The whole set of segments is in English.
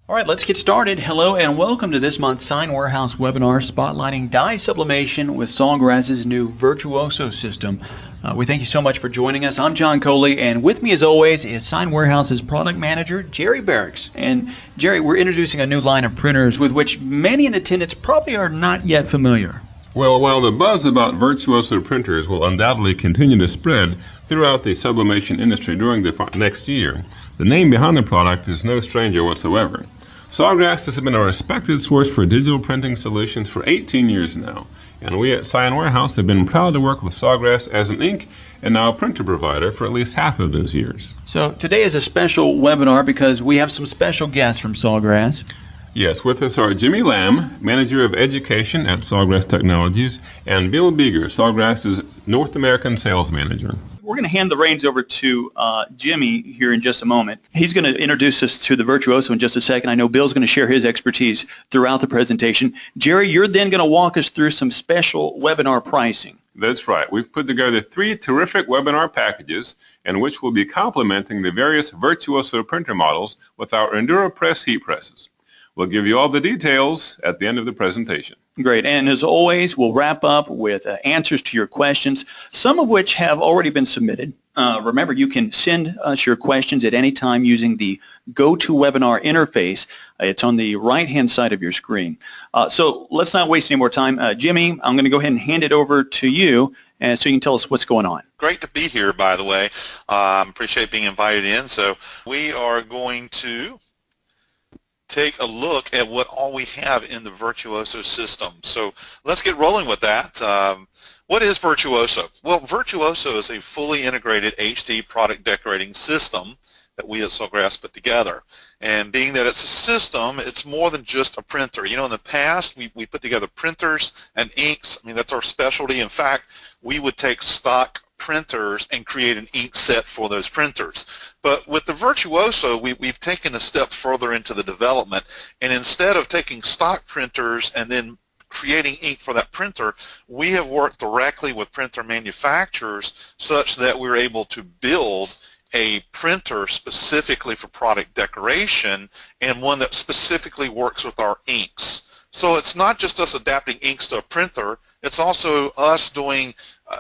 All right, let's get started. Hello and welcome to this month's Sign Warehouse webinar spotlighting dye sublimation with Sawgrass's new Virtuoso system. We thank you so much for joining us. I'm John Coley, and with me as always is Sign Warehouse's product manager, Jerry Barracks. And Jerry, we're introducing a new line of printers with which many in attendance probably are not yet familiar. Well, while the buzz about Virtuoso printers will undoubtedly continue to spread throughout the sublimation industry during the next year, the name behind the product is no stranger whatsoever. Sawgrass has been a respected source for digital printing solutions for 18 years now, and we at Sign Warehouse have been proud to work with Sawgrass as an ink and now printer provider for at least half of those years. So today is a special webinar because we have some special guests from Sawgrass. Yes, with us are Jimmy Lamb, Manager of Education at Sawgrass Technologies, and Bill Beeger, Sawgrass's North American Sales Manager. We're going to hand the reins over to Jimmy here in just a moment. He's going to introduce us to the Virtuoso in just a second. I know Bill's going to share his expertise throughout the presentation. Jerry, you're then going to walk us through some special webinar pricing. That's right. We've put together 3 terrific webinar packages in which we'll be complementing the various Virtuoso printer models with our EnduraPress heat presses. We'll give you all the details at the end of the presentation. Great. And as always, we'll wrap up with answers to your questions, some of which have already been submitted. Remember, you can send us your questions at any time using the GoToWebinar interface. It's on the right-hand side of your screen. So let's not waste any more time. Jimmy, I'm going to go ahead and hand it over to you so you can tell us what's going on. Great to be here, by the way. Appreciate being invited in. So we are going to take a look at what all we have in the Virtuoso system. So let's get rolling with that. What is Virtuoso? Well, Virtuoso is a fully integrated HD product decorating system that we at Sawgrass put together. And being that it's a system, it's more than just a printer. You know, in the past, we put together printers and inks. I mean, that's our specialty. In fact, we would take stock printers and create an ink set for those printers. But with the Virtuoso, we've taken a step further into the development, and instead of taking stock printers and then creating ink for that printer, we have worked directly with printer manufacturers such that we're able to build a printer specifically for product decoration and one that specifically works with our inks. So it's not just us adapting inks to a printer, it's also us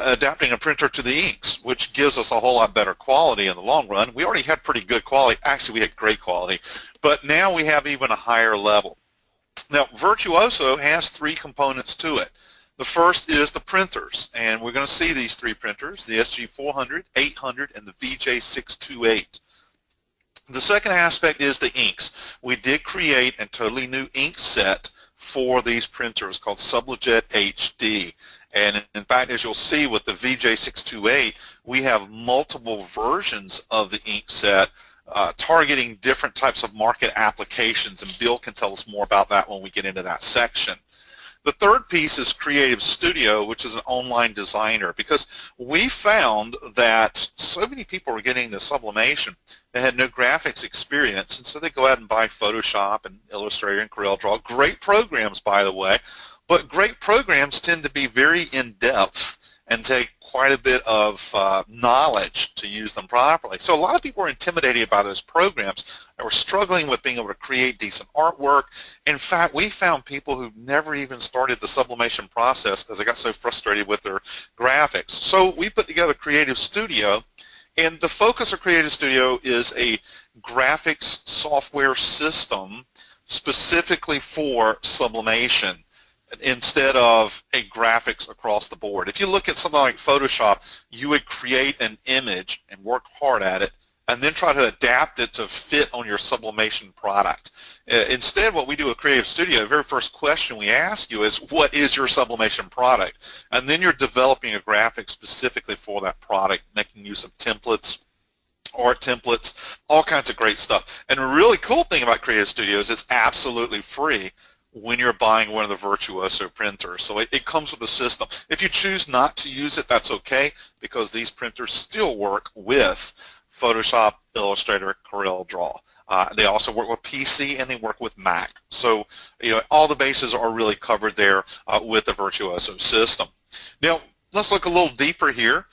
adapting a printer to the inks, which gives us a whole lot better quality in the long run. We already had pretty good quality. Actually, we had great quality, but now we have even a higher level. Now, Virtuoso has 3 components to it. The first is the printers, and we're going to see these 3 printers, the SG400, 800, and the VJ628. The second aspect is the inks. We did create a totally new ink set for these printers called Sublet HD. And in fact, as you'll see with the VJ628, we have multiple versions of the ink set targeting different types of market applications, and Bill can tell us more about that when we get into that section. The third piece is Creative Studio, which is an online designer, because we found that so many people were getting into sublimation that had no graphics experience, and so they go out and buy Photoshop and Illustrator and CorelDRAW. Great programs, by the way, but great programs tend to be very in-depth and take quite a bit of knowledge to use them properly. So a lot of people are intimidated by those programs and were struggling with being able to create decent artwork. In fact, we found people who never even started the sublimation process because they got so frustrated with their graphics. So we put together Creative Studio, and the focus of Creative Studio is a graphics software system specifically for sublimation, instead of a graphics across the board. If you look at something like Photoshop, you would create an image and work hard at it and then try to adapt it to fit on your sublimation product. Instead, what we do with Creative Studio, the very first question we ask you is, what is your sublimation product? And then you're developing a graphic specifically for that product, making use of templates, art templates, all kinds of great stuff. And the really cool thing about Creative Studio is it's absolutely free when you're buying one of the Virtuoso printers. So it comes with a system. If you choose not to use it, that's okay, because these printers still work with Photoshop, Illustrator, CorelDRAW. They also work with PC and they work with Mac. So all the bases are really covered there with the Virtuoso system. Now, let's look a little deeper here.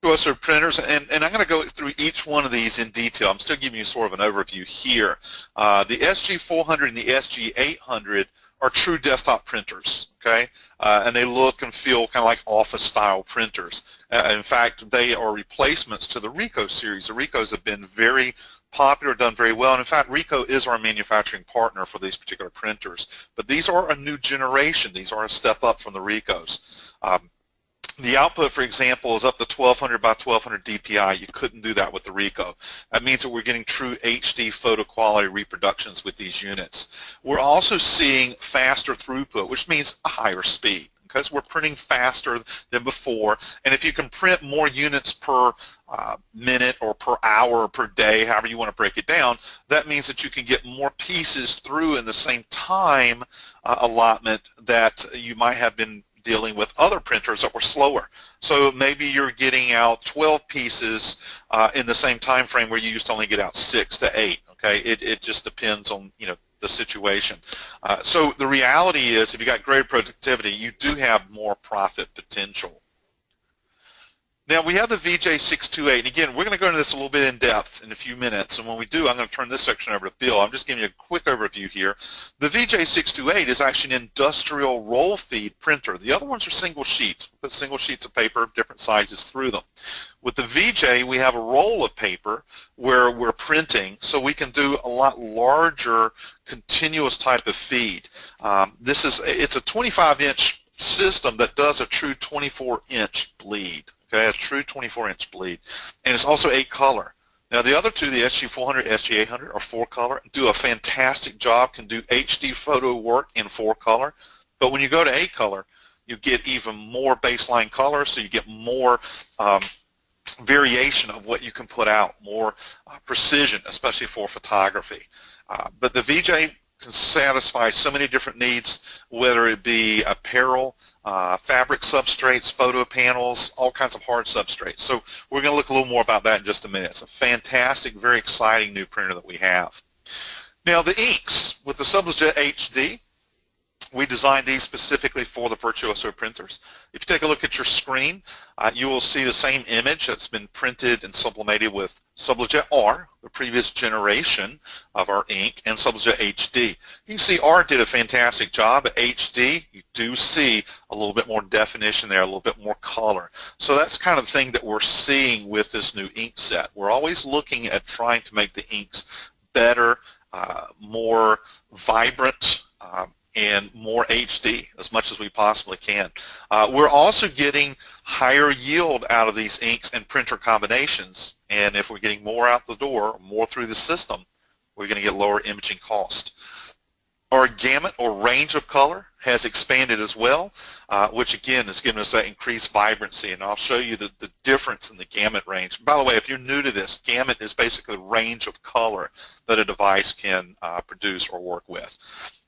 Virtuoso printers, and I'm going to go through each one of these in detail. I'm still giving you sort of an overview here. The SG400 and the SG800 are true desktop printers, okay? And they look and feel kind of like office-style printers. In fact, they are replacements to the Ricoh series. The Ricohs have been very popular, done very well, and in fact, Ricoh is our manufacturing partner for these particular printers. But these are a new generation. These are a step up from the Ricohs. The output, for example, is up to 1200 by 1200 DPI. You couldn't do that with the Ricoh. That means that we're getting true HD photo quality reproductions with these units. We're also seeing faster throughput, which means a higher speed, because we're printing faster than before. And if you can print more units per minute or per hour or per day, however you want to break it down, that means that you can get more pieces through in the same time allotment that you might have been dealing with other printers that were slower. So maybe you're getting out 12 pieces in the same time frame where you used to only get out 6 to 8. Okay, it just depends on, you know, the situation. So the reality is, if you got greater productivity, you do have more profit potential. Now we have the VJ628, and again, we're going to go into this a little bit in depth in a few minutes, and when we do, I'm going to turn this section over to Bill. I'm just giving you a quick overview here. The VJ628 is actually an industrial roll feed printer. The other ones are single sheets. We put single sheets of paper, different sizes through them. With the VJ, we have a roll of paper where we're printing, so we can do a lot larger continuous type of feed. It's a 25-inch system that does a true 24-inch bleed. Okay, a true 24-inch bleed, and it's also 8-color. Now the other two, the SG400, SG800, are 4-color, do a fantastic job, can do HD photo work in 4-color, but when you go to 8-color, you get even more baseline color, so you get more variation of what you can put out, more precision, especially for photography. But the VJ can satisfy so many different needs, whether it be apparel, fabric substrates, photo panels, all kinds of hard substrates. So we're going to look a little more about that in just a minute. It's a fantastic, very exciting new printer that we have. Now the inks with the Sublet HD, we designed these specifically for the Virtuoso printers. If you take a look at your screen, you will see the same image that's been printed and sublimated with Sublet R, the previous generation of our ink, and Sublet HD. You can see R did a fantastic job. At HD, you do see a little bit more definition there, a little bit more color. So that's kind of the thing that we're seeing with this new ink set. We're always looking at trying to make the inks better, more vibrant, and more HD as much as we possibly can. We're also getting higher yield out of these inks and printer combinations, and if we're getting more out the door, more through the system, we're going to get lower imaging cost. Our gamut or range of color has expanded as well, which again is giving us that increased vibrancy, and I'll show you the difference in the gamut range. By the way, if you're new to this, gamut is basically the range of color that a device can produce or work with.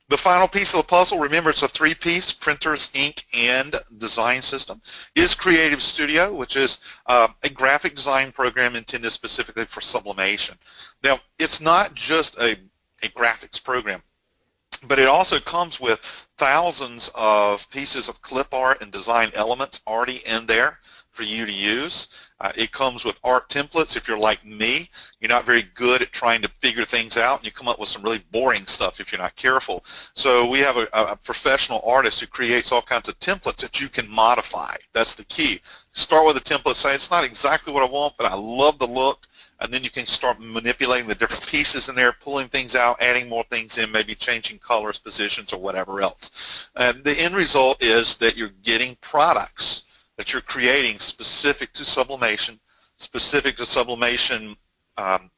The final piece of the puzzle, remember it's a 3-piece printers, ink, and design system, is Creative Studio, which is a graphic design program intended specifically for sublimation. Now, it's not just a graphics program, but it also comes with thousands of pieces of clip art and design elements already in there for you to use. It comes with art templates. If you're like me, you're not very good at trying to figure things out, and you come up with some really boring stuff if you're not careful. So we have a professional artist who creates all kinds of templates that you can modify. That's the key. Start with a template, say it's not exactly what I want, but I love the look, and then you can start manipulating the different pieces in there, pulling things out, adding more things in, maybe changing colors, positions, or whatever else. And the end result is that you're getting products that you're creating specific to sublimation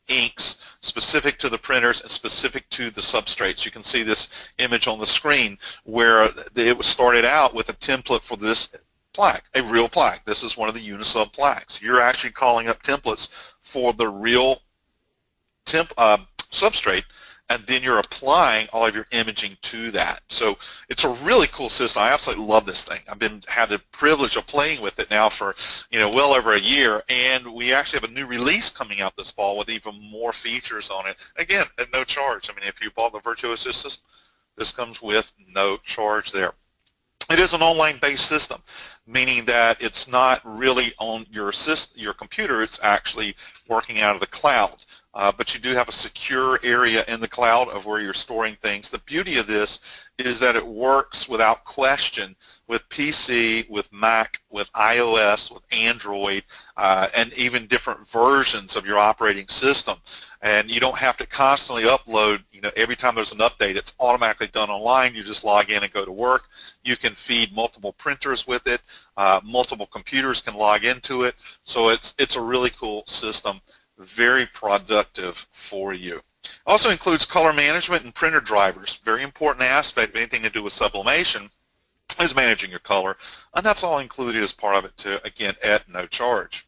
inks, specific to the printers, and specific to the substrates. You can see this image on the screen where it was started out with a template for this plaque, a real plaque. This is one of the Unisub plaques. You're actually calling up templates for the real substrate, and then you're applying all of your imaging to that. So it's a really cool system. I absolutely love this thing. I've had the privilege of playing with it now for well over a year, and we actually have a new release coming out this fall with even more features on it. Again, at no charge. I mean, if you bought the Virtuoso system, this comes with no charge there. It is an online-based system, meaning that it's not really on your computer. It's actually working out of the cloud. But you do have a secure area in the cloud of where you're storing things. The beauty of this is that it works without question with PC, with Mac, with iOS, with Android, and even different versions of your operating system. And you don't have to constantly upload, every time there's an update, it's automatically done online. You just log in and go to work. You can feed multiple printers with it. Multiple computers can log into it. So it's a really cool system, very productive for you. Also includes color management and printer drivers. Very important aspect of anything to do with sublimation is managing your color, and that's all included as part of it too, again, at no charge.